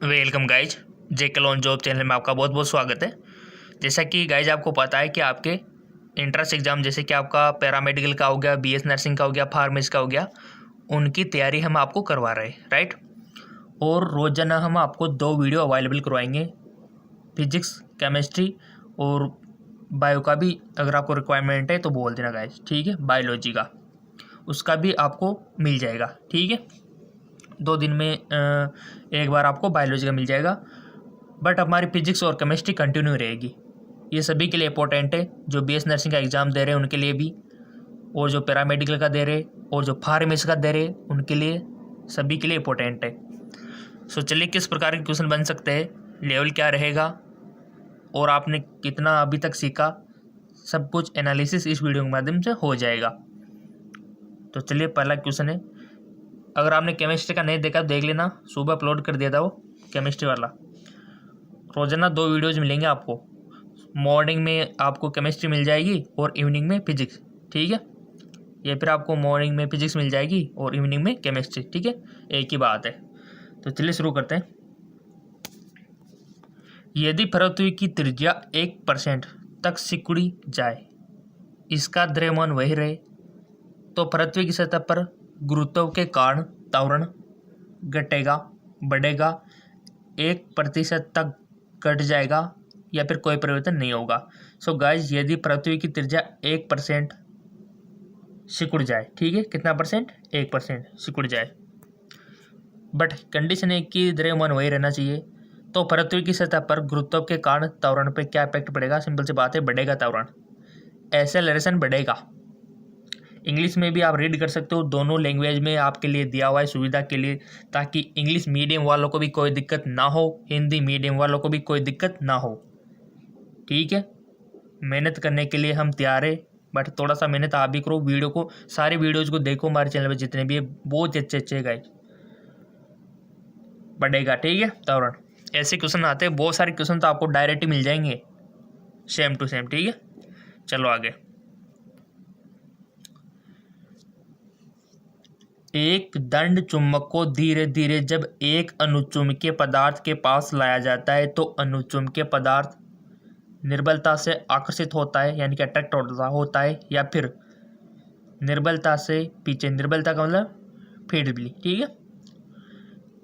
Welcome guys, JK on job channel में आपका बहुत बहुत स्वागत है। जैसा कि गाइज आपको पता है कि आपके एंट्रेंस एग्ज़ाम जैसे कि आपका पैरामेडिकल का हो गया, बीएस नर्सिंग का हो गया, फार्मेसी का हो गया, उनकी तैयारी हम आपको करवा रहे हैं, राइट। और रोज़ाना हम आपको 2 वीडियो अवेलेबल करवाएंगे, फिजिक्स, केमिस्ट्री और बायो का भी अगर आपको रिक्वायरमेंट है तो बोल देना गाइज, ठीक है। बायोलॉजी का उसका भी आपको मिल जाएगा, ठीक है। 2 दिन में एक बार आपको बायोलॉजी का मिल जाएगा, बट हमारी फिजिक्स और केमिस्ट्री कंटिन्यू रहेगी। ये सभी के लिए इंपॉर्टेंट है, जो बीएस नर्सिंग का एग्ज़ाम दे रहे हैं उनके लिए भी, और जो पैरामेडिकल का दे रहे और जो फार्मेसी का दे रहे उनके लिए, सभी के लिए इंपॉर्टेंट है। सो चलिए, किस प्रकार के क्वेश्चन बन सकते हैं, लेवल क्या रहेगा और आपने कितना अभी तक सीखा, सब कुछ एनालिसिस इस वीडियो के माध्यम से हो जाएगा। तो चलिए, पहला क्वेश्चन है। अगर आपने केमिस्ट्री का नहीं देखा तो देख लेना, सुबह अपलोड कर दिया था वो केमिस्ट्री वाला। रोजाना 2 वीडियोज़ मिलेंगे आपको। मॉर्निंग में आपको केमिस्ट्री मिल जाएगी और इवनिंग में फिजिक्स, ठीक है। या फिर आपको मॉर्निंग में फिजिक्स मिल जाएगी और इवनिंग में केमिस्ट्री, ठीक है, एक ही बात है। तो चलिए शुरू करते हैं। यदि पृथ्वी की त्रिज्या 1% तक सिकुड़ी जाए, इसका द्रव्यमान वही रहे, तो पृथ्वी की सतह पर गुरुत्व के कारण त्वरण घटेगा, बढ़ेगा, 1% तक घट जाएगा या फिर कोई परिवर्तन नहीं होगा। सो गाइज, यदि पृथ्वी की त्रिज्या 1% सिकुड़ जाए, ठीक है, कितना परसेंट, 1% सिकुड़ जाए, बट कंडीशन है कि द्रव्यमान वही रहना चाहिए, तो पृथ्वी की सतह पर गुरुत्व के कारण त्वरण पे क्या इफेक्ट पड़ेगा? सिंपल सी बात है, बढ़ेगा त्वरण, एक्सेलरेशन बढ़ेगा। इंग्लिश में भी आप रीड कर सकते हो, दोनों लैंग्वेज में आपके लिए दिया हुआ है सुविधा के लिए, ताकि इंग्लिश मीडियम वालों को भी कोई दिक्कत ना हो, हिंदी मीडियम वालों को भी कोई दिक्कत ना हो, ठीक है। मेहनत करने के लिए हम तैयार है, बट थोड़ा सा मेहनत आप भी करो। वीडियो को, सारे वीडियोज़ को देखो, हमारे चैनल पर जितने भी है बहुत अच्छे गाइस, बढ़ेगा, ठीक है, त्वरण। ऐसे क्वेश्चन आते हैं, बहुत सारे क्वेश्चन तो आपको डायरेक्ट ही मिल जाएंगे, सेम टू सेम, ठीक है। चलो आगे। एक दंड चुंबक को धीरे धीरे जब एक अनुचुंबकीय पदार्थ के पास लाया जाता है तो अनुचुंबकीय पदार्थ निर्बलता से आकर्षित होता है, यानी कि अट्रैक्ट होता है, या फिर निर्बलता से पीछे, निर्बलता का मतलब फेवरेबली, ठीक है,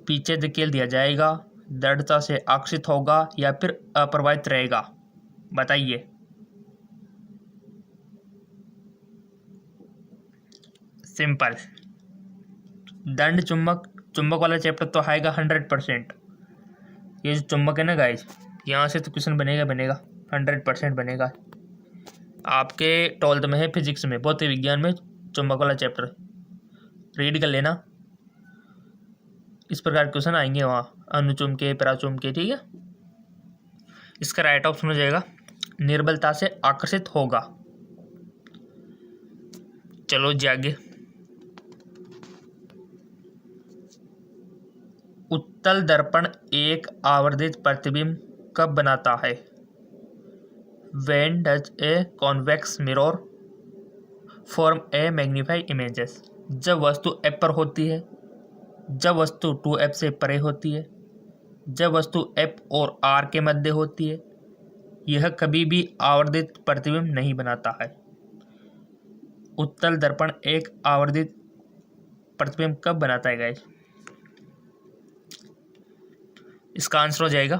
पीछे धकेल दिया जाएगा, दृढ़ता से आकर्षित होगा या फिर अप्रभावित रहेगा? बताइए। सिंपल, दंड चुंबक, चुंबक वाला चैप्टर तो आएगा 100%। ये जो चुंबक है ना गाइस, यहाँ से तो क्वेश्चन बनेगा 100% बनेगा। आपके 12th में है, फिजिक्स में, भौतिक विज्ञान में चुंबक वाला चैप्टर रीड कर लेना, इस प्रकार क्वेश्चन आएंगे वहाँ, अनुचुंबकीय, पराचुंबकीय, ठीक है। इसका राइट ऑप्शन हो जाएगा निर्बलता से आकर्षित होगा। चलो जी आगे। उत्तल दर्पण एक आवर्धित प्रतिबिंब कब बनाता है? When does a convex mirror form a magnified images? जब वस्तु F पर होती है, जब वस्तु 2F से परे होती है, जब वस्तु F और R के मध्य होती है, यह कभी भी आवर्धित प्रतिबिंब नहीं बनाता है। उत्तल दर्पण एक आवर्धित प्रतिबिंब कब बनाता है गाइस? इसका आंसर हो जाएगा,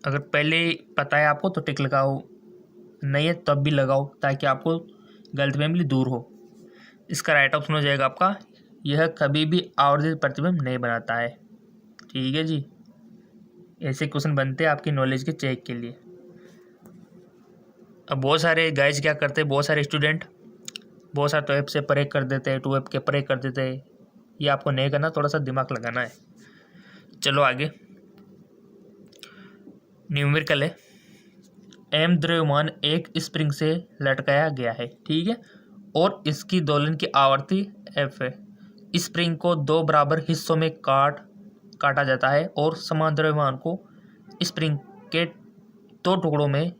अगर पहले पता है आपको तो टिक लगाओ, नहीं है तब भी लगाओ, ताकि आपको गलतफहमी दूर हो। इसका राइट ऑप्शन हो जाएगा आपका, यह कभी भी आवर्धित प्रतिबिंब नहीं बनाता है, ठीक है जी। ऐसे क्वेश्चन बनते हैं आपकी नॉलेज के चेक के लिए। अब बहुत सारे गाइज क्या करते हैं, बहुत सारे स्टूडेंट बहुत सारे 2F से परे कर देते हैं, 2F के परे कर देते हैं, ये आपको नहीं करना, थोड़ा सा दिमाग लगाना है। चलो आगे। न्यूमेरिकल है। एम द्रव्यमान एक स्प्रिंग से लटकाया गया है, ठीक है, और इसकी दोलन की आवृत्ति F है। स्प्रिंग को 2 बराबर हिस्सों में काटा जाता है और समान द्रव्यमान को स्प्रिंग के 2 टुकड़ों में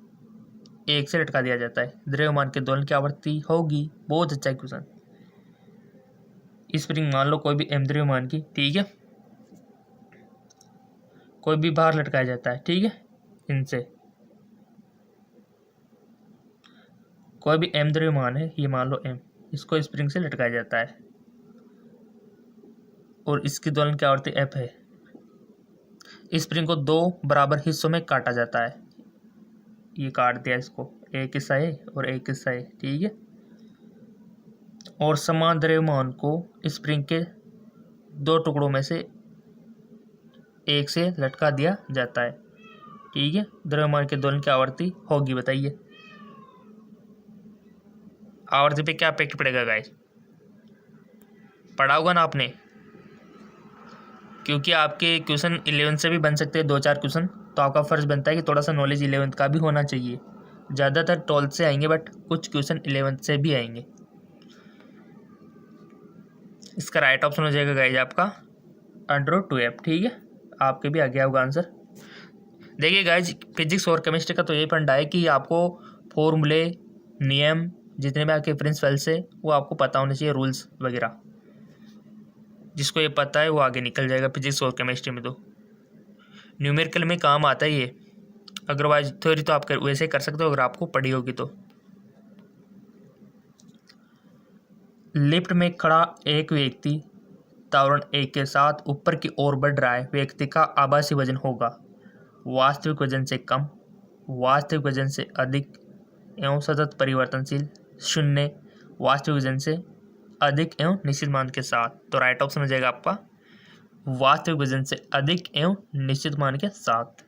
एक से लटका दिया जाता है। द्रव्यमान के दोलन की आवृत्ति होगी, बहुत अच्छा क्वेश्चन। स्प्रिंग मान लो कोई भी एम द्रव्यमान की, ठीक है। कोई भी बाहर लटकाया जाता है, ठीक है। इनसे कोई भी m द्रव्यमान है, ये मान लो m, इसको स्प्रिंग से लटकाया जाता है और इसकी दोलन की आवृत्ति f है। स्प्रिंग को 2 बराबर हिस्सों में काटा जाता है, ये काट दिया इसको, एक हिस्सा है और एक हिस्सा है, ठीक है। और समान द्रव्यमान को स्प्रिंग के 2 टुकड़ों में से एक से लटका दिया जाता है, ठीक है। द्रव्यमान के दोलन की आवृत्ति होगी, बताइए आवर्ती पे क्या इफेक्ट पड़ेगा गाइस, पढ़ा होगा ना आपने, क्योंकि आपके क्वेश्चन 11 से भी बन सकते हैं 2-4 क्वेश्चन, तो आपका फर्ज बनता है कि थोड़ा सा नॉलेज 11 का भी होना चाहिए। ज़्यादातर 12 से आएंगे बट कुछ क्वेश्चन 11 से भी आएंगे। इसका राइट ऑप्शन हो जाएगा गाइस आपका √2f, ठीक है। आपके भी आ गया होगा आंसर। देखिए गाइज, फिजिक्स और केमिस्ट्री का तो यही फंडा है कि आपको फॉर्मूले, नियम, जितने भी आपके प्रिंसिपल्स है वो आपको पता होने चाहिए, रूल्स वगैरह। जिसको ये पता है वो आगे निकल जाएगा फिजिक्स और केमिस्ट्री में। तो न्यूमेरिकल में काम आता ही है, अदरवाइज थ्योरी तो आप वैसे कर सकते हो अगर आपको पढ़ी होगी तो। लिफ्ट में खड़ा एक व्यक्ति त्वरण 1 के साथ ऊपर की ओर बढ़ रहा है। व्यक्ति का आभासी वजन होगा वास्तविक वजन से कम, वास्तविक वजन से अधिक एवं सतत परिवर्तनशील, 0 वास्तविक वजन से अधिक एवं निश्चित मान के साथ। तो राइट ऑप्शन हो जाएगा आपका वास्तविक वजन से अधिक एवं निश्चित मान के साथ।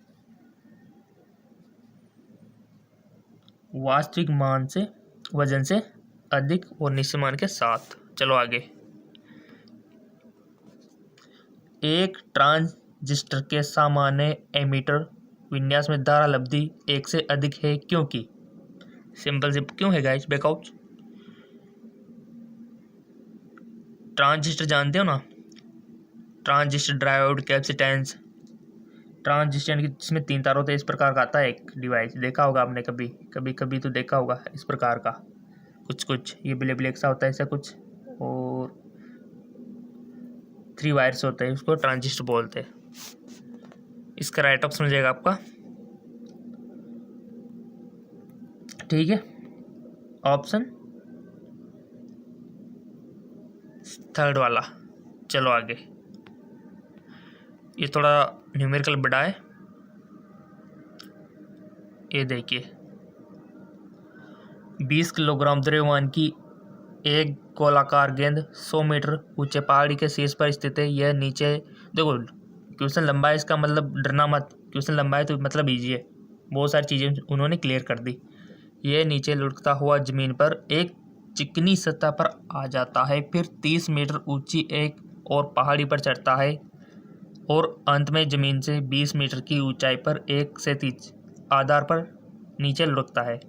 वास्तविक मान से वजन से अधिक और निश्चित मान के साथ। चलो आगे। एक ट्रांजिस्टर के सामान्य एमीटर विन्यास में धारा लब्धि 1 से अधिक है क्योंकि। सिंपल से क्यों है गाइस, बैकआउट। ट्रांजिस्टर जानते हो ना, ट्रांजिस्टर, डायोड, कैपेसिटेंस। ट्रांजिस्टर जिसमें 3 तार होते हैं, इस प्रकार का आता है एक डिवाइस, देखा होगा आपने कभी कभी तो देखा होगा इस प्रकार का कुछ ये ब्लैक सा होता है ऐसा कुछ, और 3 वायर्स होते हैं, उसको ट्रांजिस्टर बोलते हैं। इसका राइट ऑप्शन हो जाएगा आपका, ठीक है, ऑप्शन 3 वाला। चलो आगे। ये थोड़ा न्यूमेरिकल बड़ा है, ये देखिए 20 किलोग्राम द्रव्यमान की एक गोलाकार गेंद 100 मीटर ऊंचे पहाड़ी के शीर्ष पर स्थित है। यह नीचे, देखो क्वेश्चन लंबा है, इसका मतलब डरना मत, क्वेश्चन लंबा है तो मतलब ईजी है, बहुत सारी चीज़ें उन्होंने क्लियर कर दी। यह नीचे लुढ़कता हुआ जमीन पर एक चिकनी सतह पर आ जाता है, फिर 30 मीटर ऊंची एक और पहाड़ी पर चढ़ता है और अंत में जमीन से 20 मीटर की ऊंचाई पर 1 से 30 आधार पर नीचे लुढ़कता है।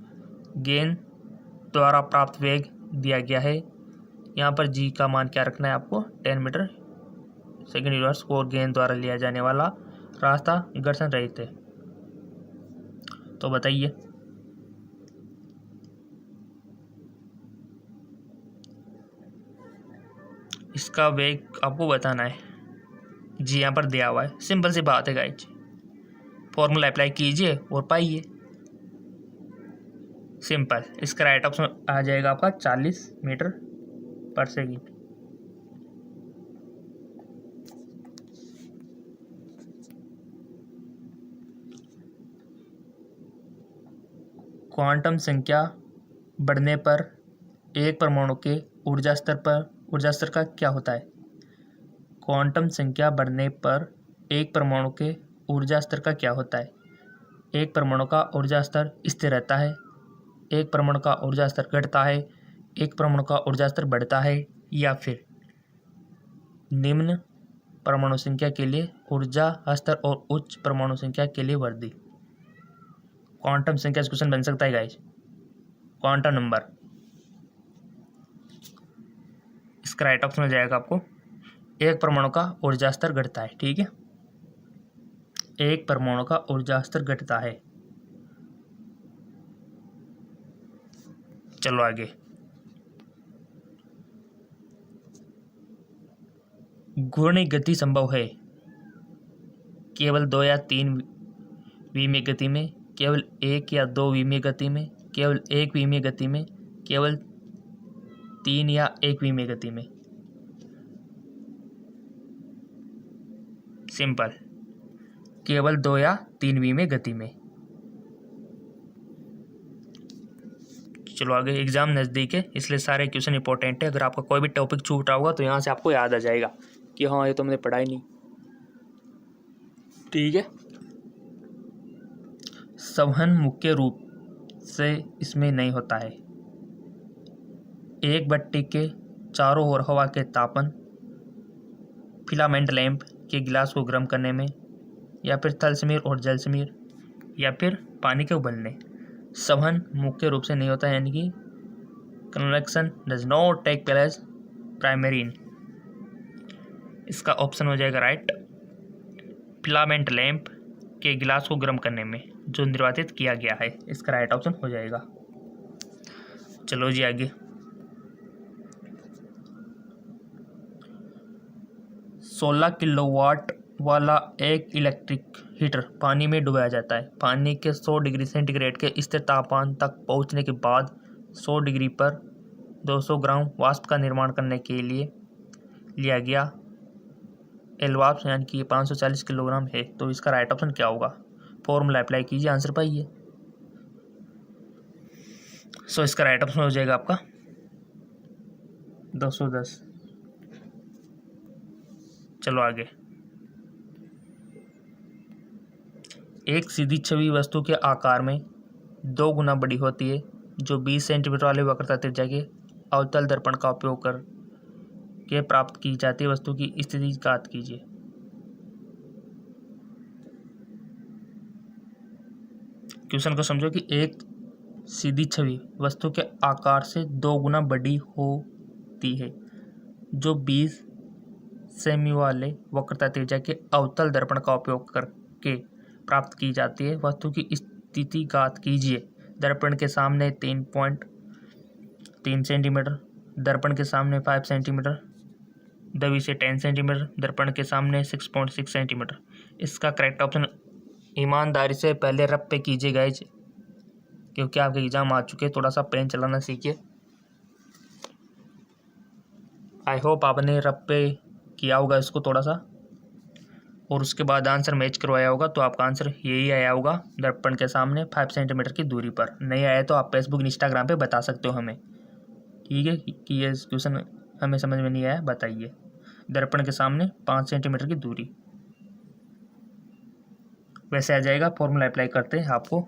गेंद द्वारा प्राप्त वेग दिया गया है। यहाँ पर जी का मान क्या रखना है आपको, 10 मीटर सेकेंड यूनिवर्स, और गेंद द्वारा लिया जाने वाला रास्ता घर्षण रहित है। तो बताइए इसका वेग आपको बताना है। जी यहाँ पर दिया हुआ है, सिंपल सी बात है गाइज, फॉर्मूला अप्लाई कीजिए और पाइए, सिंपल। इसका राइट ऑप्शन आ जाएगा आपका 40 मीटर पर सेकेंड। क्वांटम संख्या बढ़ने पर एक परमाणु के ऊर्जा स्तर का क्या होता है। क्वांटम संख्या बढ़ने पर एक परमाणु के ऊर्जा स्तर का क्या होता है। एक परमाणु का ऊर्जा स्तर स्थिर रहता है, एक परमाणु का ऊर्जा स्तर घटता है, एक परमाणु का ऊर्जा स्तर बढ़ता है, या फिर निम्न परमाणु संख्या के लिए ऊर्जा स्तर और उच्च परमाणु संख्या के लिए वृद्धि। क्वांटम संख्या से क्वेश्चन बन सकता है गाइस, क्वांटम नंबर। इसका राइट ऑप्शन हो जाएगा आपको एक परमाणु का ऊर्जा स्तर घटता है, ठीक है, एक परमाणु का ऊर्जा स्तर घटता है। चलो आगे। घूर्णी गति संभव है केवल 2 या 3 विमीय गति में, केवल 1 या 2 विमीय गति में, केवल 1 विमीय गति में, केवल 3 या 1 विमीय गति में। सिंपल, केवल 2 या 3 विमीय गति में। चलो आगे, एग्जाम नज़दीक है इसलिए सारे क्वेश्चन इंपॉर्टेंट है। अगर आपका कोई भी टॉपिक छूट रहा होगा तो यहाँ से आपको याद आ जाएगा कि हाँ ये तो मैंने पढ़ा ही नहीं। ठीक है, संवहन मुख्य रूप से इसमें नहीं होता है। एक भट्टी के चारों ओर हवा के तापन, फिलामेंट लैंप के गिलास को गर्म करने में, या फिर थल समीर और जल समीर, या फिर पानी के उबलने। संवहन मुख्य रूप से नहीं होता, यानी कि convection does not take place primary in. इसका ऑप्शन हो जाएगा राइट, फिलामेंट लैंप के गिलास को गर्म करने में जो निर्वातित किया गया है, इसका राइट ऑप्शन हो जाएगा। चलो जी आगे, 16 किलोवाट वाला एक इलेक्ट्रिक हीटर पानी में डुबाया जाता है। पानी के 100 डिग्री सेंटीग्रेड के स्थिर तापमान तक पहुंचने के बाद 100 डिग्री पर 200 ग्राम वाष्प का निर्माण करने के लिए लिया गया एलवाष्प, यानी कि 540 किलोग्राम है। तो इसका राइट ऑप्शन क्या होगा? फॉर्मूला अप्लाई कीजिए, आंसर पाइए। सो इसका राइट ऑप्शन हो जाएगा आपका 210। चलो आगे, एक सीधी छवि वस्तु के आकार में 2 गुना बड़ी होती है जो 20 सेंटीमीटर वाले वक्रता त्रिज्या के अवतल दर्पण का उपयोग कर के प्राप्त की जाती है। वस्तु की स्थिति ज्ञात कीजिए। क्वेश्चन को समझो कि एक सीधी छवि वस्तु के आकार से 2 गुना बड़ी होती है जो 20 सेमी वाले वक्रता त्रिज्या के अवतल दर्पण का उपयोग करके प्राप्त की जाती है। वस्तु की स्थिति ज्ञात कीजिए। दर्पण के सामने 3.3 सेंटीमीटर, दर्पण के सामने 5 सेंटीमीटर, दबी से 10 सेंटीमीटर, दर्पण के सामने 6.6 सेंटीमीटर। इसका करेक्ट ऑप्शन ईमानदारी से पहले रब पे कीजिए गाइज, क्योंकि आपके एग्जाम आ चुके हैं। थोड़ा सा पेन चलाना सीखिए। आई होप आपने रब पे किया होगा इसको थोड़ा सा, और उसके बाद आंसर मैच करवाया होगा, तो आपका आंसर यही आया होगा, दर्पण के सामने 5 सेंटीमीटर की दूरी पर। नहीं आया तो आप फेसबुक इंस्टाग्राम पे बता सकते हो हमें, ठीक है, कि ये क्वेश्चन हमें समझ में नहीं आया, बताइए। दर्पण के सामने 5 सेंटीमीटर की दूरी, वैसे आ जाएगा। फॉर्मूला अप्लाई करते हैं, आपको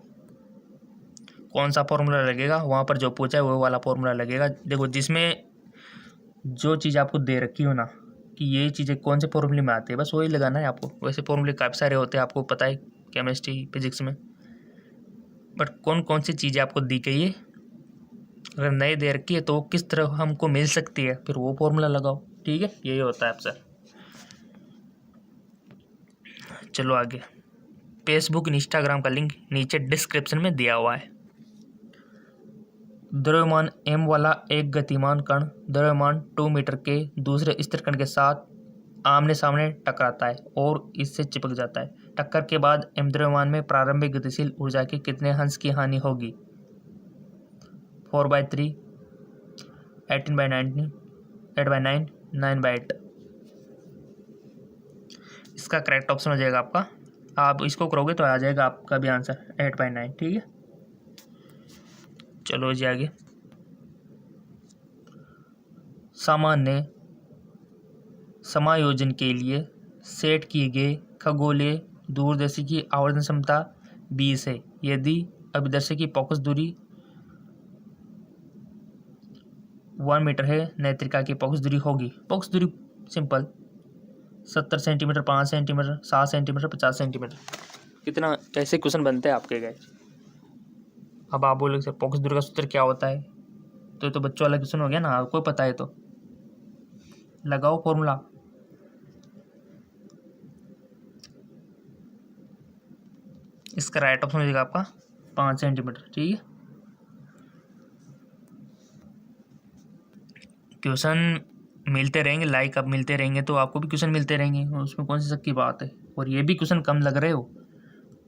कौन सा फॉर्मूला लगेगा, वहाँ पर जो पूछा है वो वाला फॉर्मूला लगेगा। देखो, जिसमें जो चीज़ आपको दे रखी हो ना कि ये चीज़ें कौन से फॉर्मूले में आती है, बस वही लगाना है आपको। वैसे फॉर्मूले काफ़ी सारे होते हैं, आपको पता है केमिस्ट्री फिजिक्स में, बट कौन कौन सी चीज़ें आपको दी गई है, अगर नए दे रखी है तो वो किस तरह हमको मिल सकती है, फिर वो फॉर्मूला लगाओ। ठीक है, यही होता है आपसे। चलो आगे, फेसबुक इंस्टाग्राम का लिंक नीचे डिस्क्रिप्शन में दिया हुआ है। द्रव्यमान m वाला एक गतिमान कण द्रव्यमान 2 मीटर के दूसरे स्थिर कण के साथ आमने सामने टकराता है और इससे चिपक जाता है। टक्कर के बाद m द्रव्यमान में प्रारंभिक गतिशील ऊर्जा के कितने अंश की हानि होगी? 4/3, 18/19, 8/9, 9/8। इसका करेक्ट ऑप्शन हो जाएगा आपका, आप इसको करोगे तो आ जाएगा आपका भी आंसर 8/9। ठीक है, चलो जी आगे, सामान्य समायोजन के लिए सेट किए गए खगोलीय दूरदर्शी की आवर्धन क्षमता 20 है यदि अभिदर्शक की फोकस दूरी 1 मीटर है। नेत्रिका की फोकस दूरी होगी, फोकस दूरी simple 70 centimetre, 5 centimetre, 7 centimetre, 50 centimetre. कितना कैसे क्वेश्चन बनते हैं आपके गए। अब आप बोलोगे सर फोकस दूरी का सूत्र क्या होता है, तो ये तो बच्चों वाला क्वेश्चन हो गया ना, आपको पता है तो लगाओ फॉर्मूला। इसका राइट ऑप्शन हो जाएगा आपका 5 सेंटीमीटर। ठीक है, क्वेश्चन मिलते रहेंगे, लाइक अब मिलते रहेंगे तो आपको भी क्वेश्चन मिलते रहेंगे, और उसमें कौन सी शक की बात है। और ये भी क्वेश्चन कम लग रहे हो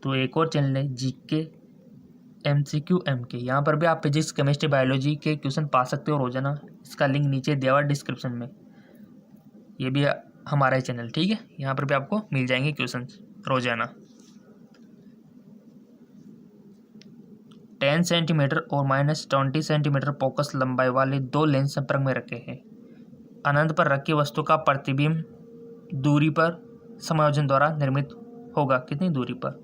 तो एक और चैनल है GK MCQ MK, यहाँ पर भी आप फिजिक्स केमिस्ट्री बायोलॉजी के क्वेश्चन पा सकते हो रोजाना। इसका लिंक नीचे दिया हुआ डिस्क्रिप्शन में, ये भी हमारा ही चैनल, ठीक है। यहाँ पर भी आपको मिल जाएंगे क्वेश्चन रोजाना। 10 सेंटीमीटर और -20 सेंटीमीटर फोकस लंबाई वाले दो लेंस संपर्क में रखे हैं। अनंत पर रखी वस्तु का प्रतिबिंब दूरी पर समायोजन द्वारा निर्मित होगा। कितनी दूरी पर?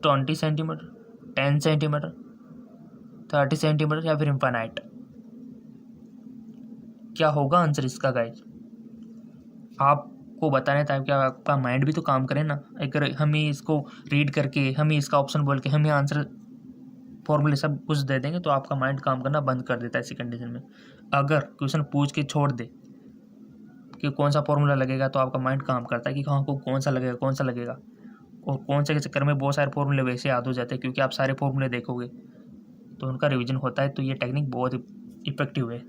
20 सेंटीमीटर, 10 सेंटीमीटर, 30 सेंटीमीटर या फिर इनफाइनाइट? क्या होगा आंसर इसका गाइज? आपको बताने ताकि आपका माइंड भी तो काम करे ना। अगर हम ही इसको रीड करके, हम ही इसका ऑप्शन बोल के, हम ही आंसर फॉर्मूले सब कुछ दे देंगे तो आपका माइंड काम करना बंद कर देता है ऐसी कंडीशन में। अगर क्वेश्चन पूछ के छोड़ दे कि कौन सा फॉर्मूला लगेगा तो आपका माइंड काम करता है कि हाँ को कौन सा लगेगा, कौन सा लगेगा, और कौन से के चक्कर में बहुत सारे फॉर्मूले वैसे याद हो जाते हैं क्योंकि आप सारे फॉर्मूले देखोगे तो उनका रिवीजन होता है। तो ये टेक्निक बहुत इफेक्टिव है।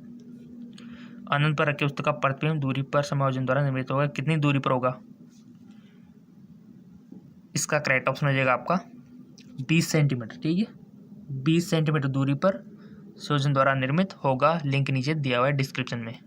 अनंत पर रखे वस्तु का प्रतिबिंब दूरी पर समायोजन द्वारा निर्मित होगा। कितनी दूरी पर होगा? इसका करेक्ट ऑप्शन हो जाएगा आपका 20 सेंटीमीटर, ठीक है। 20 सेंटीमीटर दूरी पर संयोजन द्वारा निर्मित होगा। लिंक नीचे दिया हुआ है डिस्क्रिप्शन में।